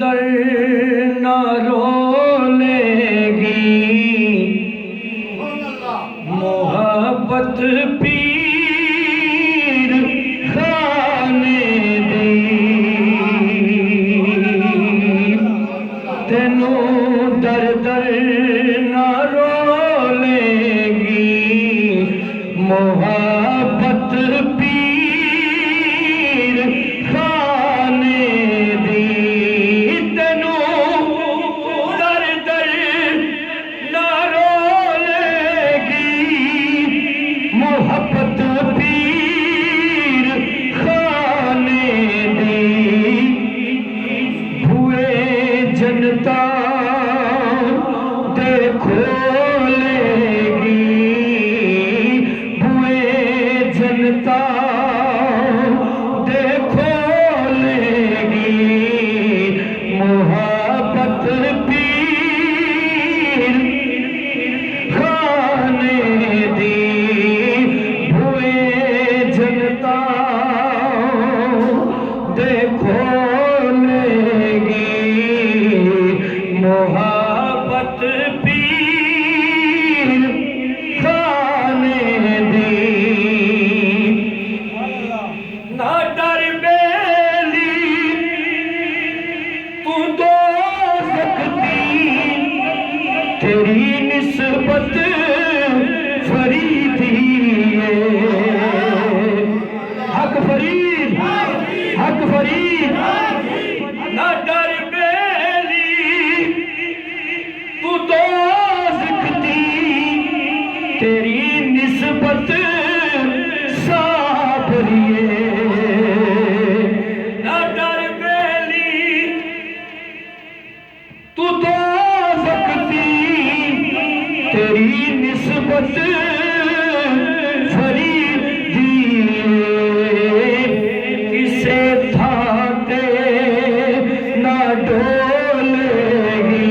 दर न रोलेगी, मोहब्बत पीर खाने दी, तेनू दर दर न रोलेगी, मोहब्बत पीर खाने दी, तेनू दर दर न रोलेगी, मोहब्बत पीर खाने दी, हुए जनता देखो जनता देखो लेगी, मोहब्बत पीर खाने दी, हुए जनता देखो लेगी, मोहब्बत पीर खाने दी। ना डर बेली तू दो सकती, तेरी निस्बत फरीदी है, हक फरीद, हक फरीद। ना डर बेली तू दो सकती, तेरी निस्बत साबरी है। तू तो सकती, तेरी निस्बत फरीदी, किसे थाते ना डोलेगी,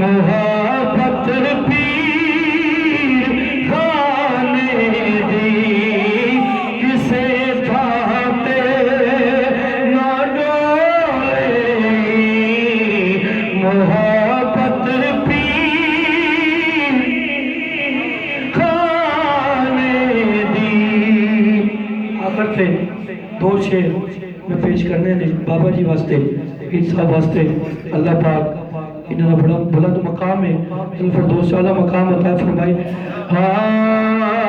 मोहब्बत पीर खाने दी, किसे थाते ना डोलेगी, मोहब्बत पीर खाने दी। आखिर से दो शेर में पेश करने दे बाबा जी वास्ते, ईद साहब वास्ते। अल्लाह पाक इन्होंने बड़ा बुलंद मकाम है, फिर दोस्त वाला मकाम अता फरमाए। हाँ